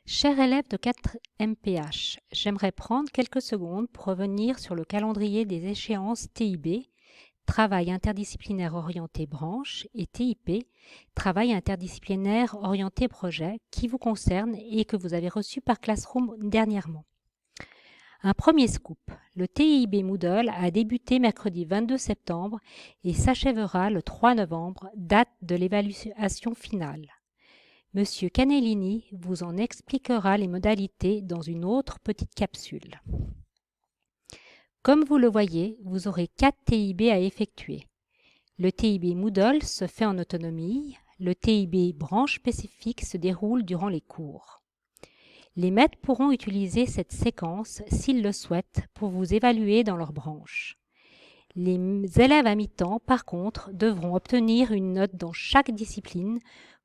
Chers élèves de 4 MPH, j'aimerais prendre quelques secondes pour revenir sur le calendrier des échéances TIB, Travail interdisciplinaire orienté branche, et TIP, Travail interdisciplinaire orienté projet, qui vous concerne et que vous avez reçu par Classroom dernièrement. Un premier scoop, le TIB Moodle a débuté mercredi 22 septembre et s'achèvera le 3 novembre, date de l'évaluation finale. Monsieur Canellini vous en expliquera les modalités dans une autre petite capsule. Comme vous le voyez, vous aurez 4 TIB à effectuer. Le TIB Moodle se fait en autonomie, le TIB branche spécifique se déroule durant les cours. Les maîtres pourront utiliser cette séquence s'ils le souhaitent pour vous évaluer dans leur branche. Les élèves à mi-temps, par contre, devront obtenir une note dans chaque discipline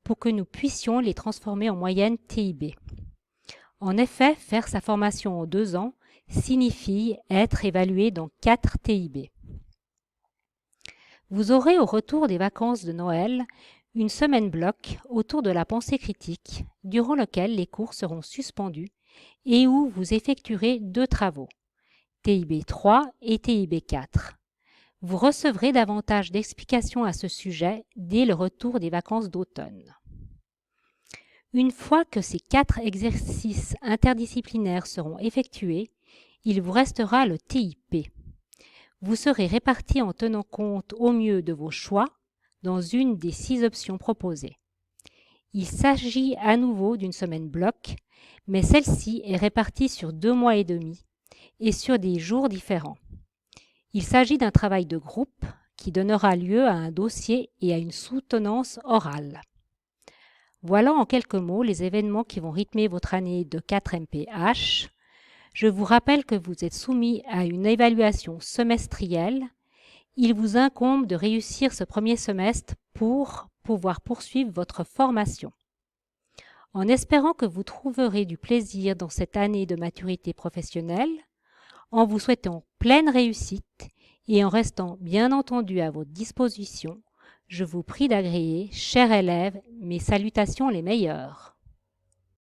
pour que nous puissions les transformer en moyenne TIB. En effet, faire sa formation en 2 ans signifie être évalué dans 4 TIB. Vous aurez au retour des vacances de Noël une semaine bloc autour de la pensée critique, durant lequel les cours seront suspendus et où vous effectuerez 2 travaux, TIB 3 et TIB 4. Vous recevrez davantage d'explications à ce sujet dès le retour des vacances d'automne. Une fois que ces 4 exercices interdisciplinaires seront effectués, il vous restera le TIP. Vous serez répartis en tenant compte au mieux de vos choix dans une des 6 options proposées. Il s'agit à nouveau d'une semaine bloc, mais celle-ci est répartie sur 2 mois et demi et sur des jours différents. Il s'agit d'un travail de groupe qui donnera lieu à un dossier et à une soutenance orale. Voilà en quelques mots les événements qui vont rythmer votre année de 4 MPH. Je vous rappelle que vous êtes soumis à une évaluation semestrielle. Il vous incombe de réussir ce premier semestre pour pouvoir poursuivre votre formation. En espérant que vous trouverez du plaisir dans cette année de maturité professionnelle, en vous souhaitant pleine réussite et en restant bien entendu à votre disposition, je vous prie d'agréer, chers élèves, mes salutations les meilleures.